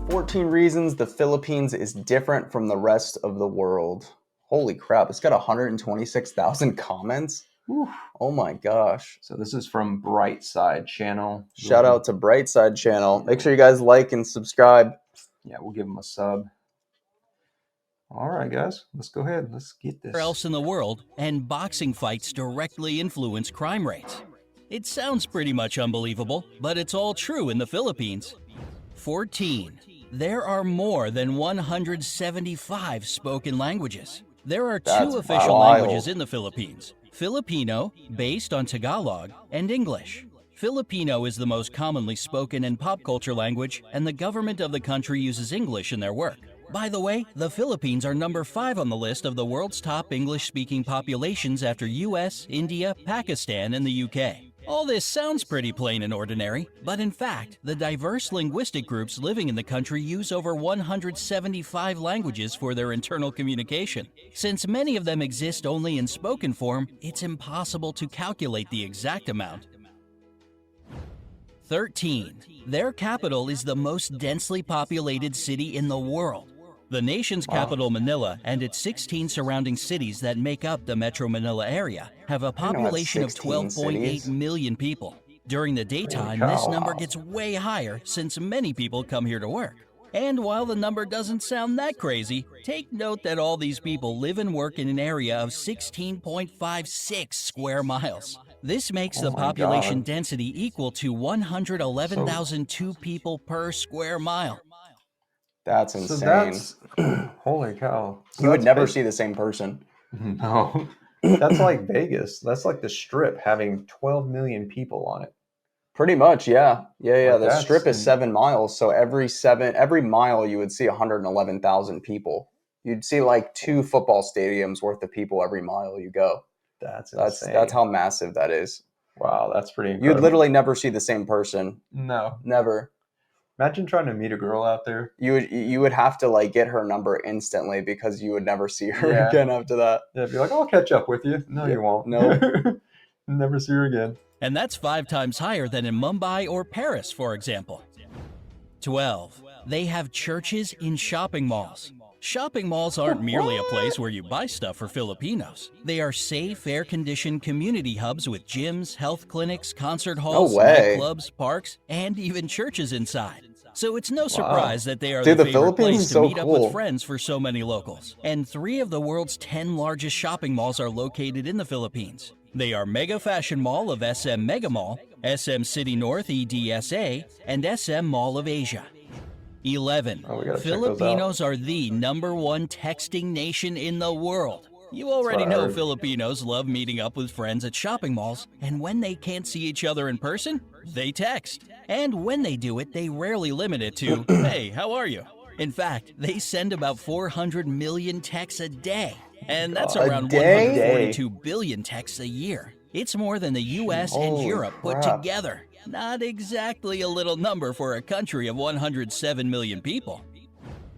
14 reasons the Philippines is different from the rest of the world. Holy crap, it's got 126,000 comments. Oof. Oh my gosh. So this is from Brightside Channel. Shout out to Brightside Channel. Make sure you guys like and subscribe. Yeah, we'll give them a sub. All right, guys, let's go ahead. Let's get this. Where else in the world, and boxing fights directly influence crime rates. It sounds pretty much unbelievable, but it's all true in the Philippines. 14. There are more than 175 spoken languages. There are two official languages in the Philippines: Filipino, based on Tagalog, and English. Filipino is the most commonly spoken and pop culture language, and the government of the country uses English in their work. By the way, the Philippines are number 5 on the list of the world's top English-speaking populations after US, India, Pakistan, and the UK. All this sounds pretty plain and ordinary, but in fact, the diverse linguistic groups living in the country use over 175 languages for their internal communication. Since many of them exist only in spoken form, it's impossible to calculate the exact amount. 13. Their capital is the most densely populated city in the world. The nation's capital, Manila, and its 16 surrounding cities that make up the Metro Manila area have a population of 12.8 million people. During the daytime, this number gets way higher since many people come here to work. And while the number doesn't sound that crazy, take note that all these people live and work in an area of 16.56 square miles. This makes the population density equal to 111,002 people per square mile. That's insane. So that's, holy cow. So you would never see the same person. No. That's like Vegas. That's like the Strip having 12 million people on it. Pretty much, yeah. Yeah. Like the Strip is 7 miles, so every mile you would see 111,000 people. You'd see like 2 football stadiums worth of people every mile you go. That's insane. That's how massive that is. Wow, that's pretty incredible. You'd literally never see the same person. No. Never. Imagine trying to meet a girl out there. You would have to like get her number instantly because you would never see her again after that. Yeah, be like, I'll catch up with you. No, you won't. No. Never see her again. And that's 5 times higher than in Mumbai or Paris, for example. 12. They have churches in shopping malls. Shopping malls aren't merely a place where you buy stuff for Filipinos. They are safe, air-conditioned community hubs with gyms, health clinics, concert halls, nightclubs, parks, and even churches inside. So it's no surprise that they are the favorite place to meet up with friends for so many locals. And 3 of the world's 10 largest shopping malls are located in the Philippines. They are Mega Fashion Mall of SM Mega Mall, SM City North EDSA, and SM Mall of Asia. 11. Filipinos are the #1 texting nation in the world. You already know Filipinos love meeting up with friends at shopping malls, and when they can't see each other in person, they text. And when they do it, they rarely limit it to, hey, how are you? In fact, they send about 400 million texts a day, and that's around 142 billion texts a year. It's more than the US and Europe put together. Not exactly a little number for a country of 107 million people.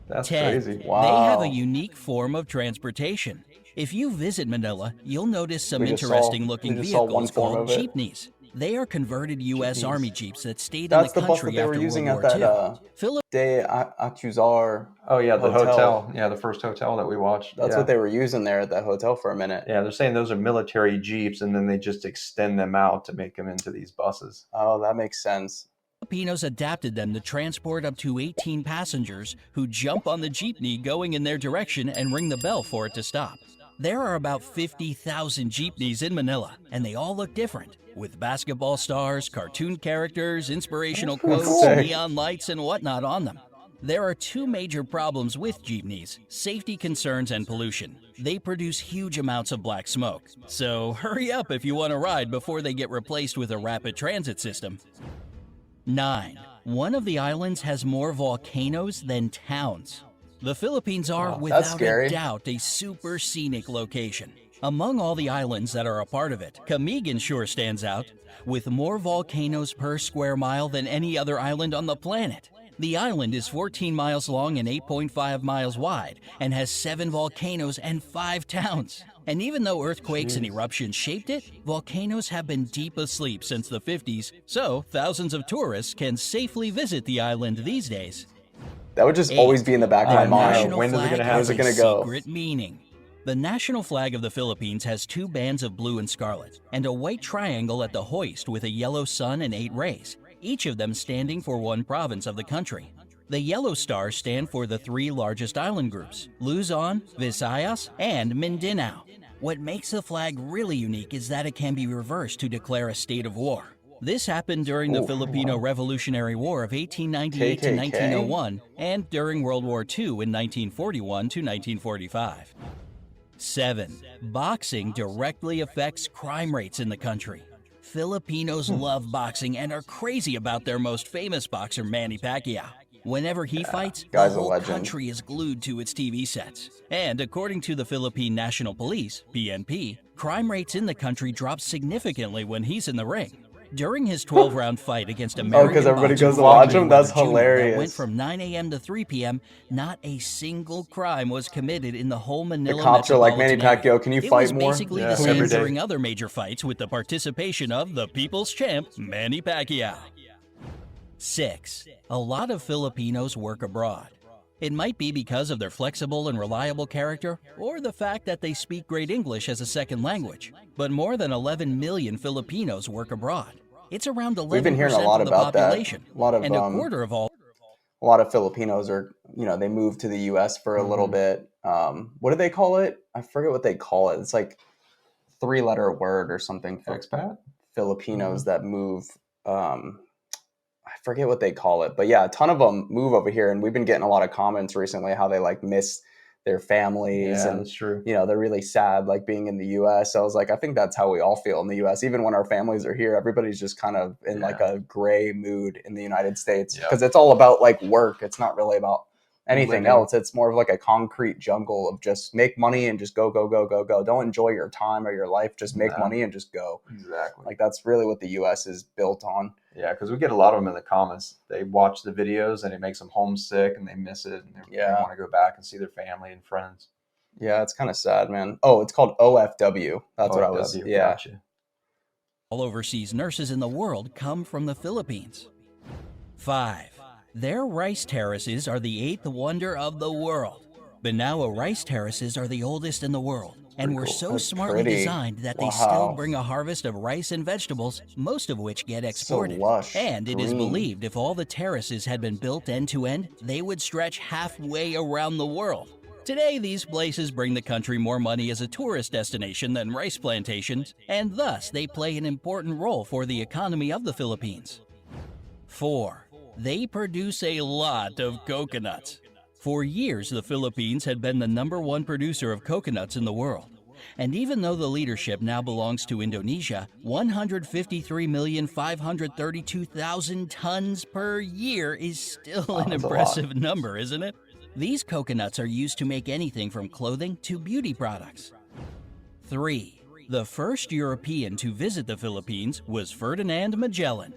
That's 10. crazy. Wow. They have a unique form of transportation. If you visit Manila, you'll notice some interesting-looking vehicles called jeepneys. They are converted U.S. Army Jeeps that stayed in the country after World War II. De Acuzar. Oh, yeah, the hotel. Yeah, the first hotel that we watched. That's what they were using there at that hotel for a minute. Yeah, they're saying those are military Jeeps, and then they just extend them out to make them into these buses. Oh, that makes sense. Filipinos adapted them to transport up to 18 passengers who jump on the jeepney going in their direction and ring the bell for it to stop. There are about 50,000 jeepneys in Manila, and they all look different, with basketball stars, cartoon characters, inspirational quotes, neon lights, and whatnot on them. There are 2 major problems with jeepneys: safety concerns and pollution. They produce huge amounts of black smoke, so hurry up if you want to ride before they get replaced with a rapid transit system. 9. One of the islands has more volcanoes than towns. The Philippines are, without a doubt, a super scenic location. Among all the islands that are a part of it, Camiguin sure stands out, with more volcanoes per square mile than any other island on the planet. The island is 14 miles long and 8.5 miles wide, and has 7 volcanoes and 5 towns. And even though earthquakes and eruptions shaped it, volcanoes have been deep asleep since the 50s, so thousands of tourists can safely visit the island these days. That would just always be in the back of The my I know. mind. national When is it flag gonna has happen? a When's it gonna go? secret meaning. The national flag of the Philippines has two bands of blue and scarlet, and a white triangle at the hoist with a yellow sun and 8 rays, each of them standing for one province of the country. The yellow stars stand for the 3 largest island groups, Luzon, Visayas, and Mindanao. What makes the flag really unique is that it can be reversed to declare a state of war. This happened during the Ooh, Filipino Revolutionary War of 1898 to KKK? 1901 and during World War II in 1941 to 1945. 7. Boxing directly affects crime rates in the country. Filipinos love boxing and are crazy about their most famous boxer, Manny Pacquiao. Whenever he fights, the guy's a whole legend. country is glued to its TV sets. And according to the Philippine National Police, PNP, crime rates in the country drop significantly when he's in the ring. During his 12-round fight against American 'cause everybody boxer goes to Floyd watch him? That's Mayweather Jr. that hilarious. went from 9 a.m. to 3 p.m., not a single crime was committed in the whole The Manila cops are like, Manny metropolitan area. Pacquiao, can you It fight was more? basically Yeah, the same every day. during other major fights with the participation of the people's champ, Manny Pacquiao. 6. A lot of Filipinos work abroad. It might be because of their flexible and reliable character, or the fact that they speak great English as a second language. But more than 11 million Filipinos work abroad. It's around 11% We've been hearing a lot of the about that. population, A lot of and a quarter of all. a lot of Filipinos are, they moved to the U.S. for a little bit. What do they call it? I forget what they call it. It's like 3-letter word or something for Expat? Filipinos that move. I forget what they call it, but yeah, a ton of them move over here, and we've been getting a lot of comments recently how they like miss their families Yeah, and that's true. they're really sad like being in the US. So I was like, I think that's how we all feel in the US. Even when our families are here, everybody's just kind of in like a gray mood in the United States Yep. because it's all about like work. It's not really about anything Living. else. It's more of like a concrete jungle of just make money and just go, go, go, go, go. Don't enjoy your time or your life. Just make No. money and just go. Exactly. Like that's really what the US is built on. Yeah, because we get a lot of them in the comments. They watch the videos and it makes them homesick and they miss it and they Yeah. want to go back and see their family and friends. Yeah, it's kind of sad, man. Oh, it's called OFW. That's what I was. OFW, Yeah. Gotcha. All overseas nurses in the world come from the Philippines. 5. Their rice terraces are the 8th wonder of the world. Banawa rice terraces are the oldest in the world and were cool. so That's smartly pretty. designed that they Wow. still bring a harvest of rice and vegetables, most of which get exported. lush, And it is green. believed if all the terraces had been built end to end, they would stretch halfway around the world. Today, these places bring the country more money as a tourist destination than rice plantations, and thus they play an important role for the economy of the Philippines. 4. They produce a lot of coconuts. For years, the Philippines had been the #1 producer of coconuts in the world. And even though the leadership now belongs to Indonesia, 153,532,000 tons per year is still an that's a lot. impressive number, isn't it? These coconuts are used to make anything from clothing to beauty products. 3. The first European to visit the Philippines was Ferdinand Magellan.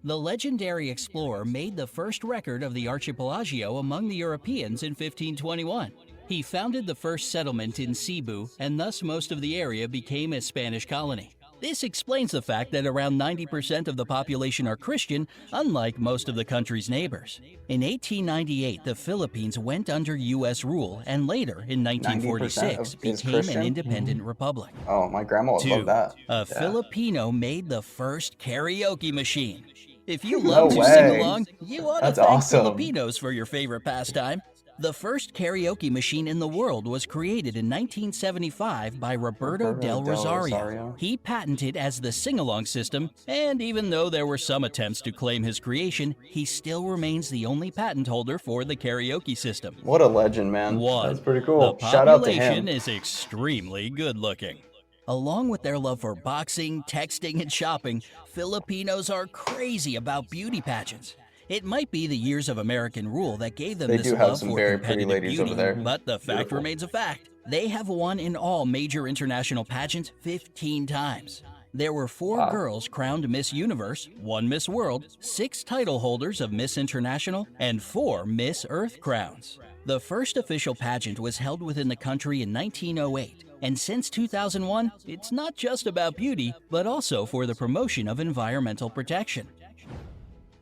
The legendary explorer made the first record of the archipelago among the Europeans in 1521. He founded the first settlement in Cebu, and thus most of the area became a Spanish colony. This explains the fact that around 90% of the population are Christian, unlike most of the country's neighbors. In 1898, the Philippines went under U.S. rule, and later, in 1946, 90% is became Christian? an independent republic. Oh, my grandma would 2. love that. A Filipino made the first karaoke machine. If you No love to way. sing along, you ought to That's thank awesome. Filipinos for your favorite pastime. The first karaoke machine in the world was created in 1975 by Roberto Del Rosario. He patented as the sing-along system, and even though there were some attempts to claim his creation, he still remains the only patent holder for the karaoke system. What a legend, man. 1. That's pretty cool. The Shout out to population him. is extremely good-looking. Along with their love for boxing, texting, and shopping, Filipinos are crazy about beauty pageants. It might be the years of American rule that gave them They this do have love some for very pretty competitive ladies beauty, over there. but the fact Beautiful. remains a fact. They have won in all major international pageants 15 times. There were 4 Wow. girls crowned Miss Universe, 1 Miss World, 6 title holders of Miss International, and 4 Miss Earth crowns. The first official pageant was held within the country in 1908, and since 2001, it's not just about beauty, but also for the promotion of environmental protection.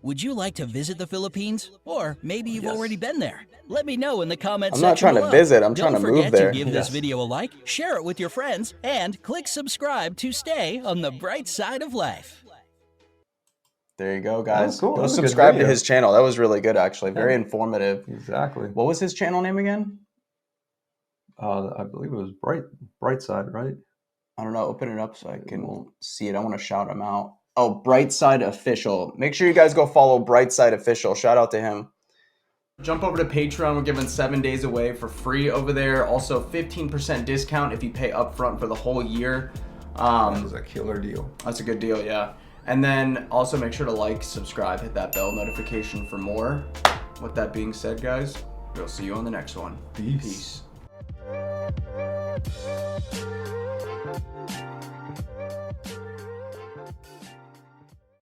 Would you like to visit the Philippines? Or maybe you've Yes. already been there. Let me know in the comments I'm section not trying to below. visit, I'm Don't trying to move forget there. to give this Yes. video a like, share it with your friends, and click subscribe to stay on the bright side of life. There you go, That was guys. cool. That Go was a good subscribe to video. his channel. That was really good, actually. Very Yeah. informative. Exactly. What was his channel name again? I believe it was Brightside, right? I don't know. Open it up so I can see it. I want to shout him out. Oh, Brightside Official. Make sure you guys go follow Brightside Official. Shout out to him. Jump over to Patreon. We're giving 7 days away for free over there. Also, 15% discount if you pay upfront for the whole year. That was a killer deal. That's a good deal, yeah. And then also make sure to like, subscribe, hit that bell notification for more. With that being said, guys, we'll see you on the next one. Peace. Peace.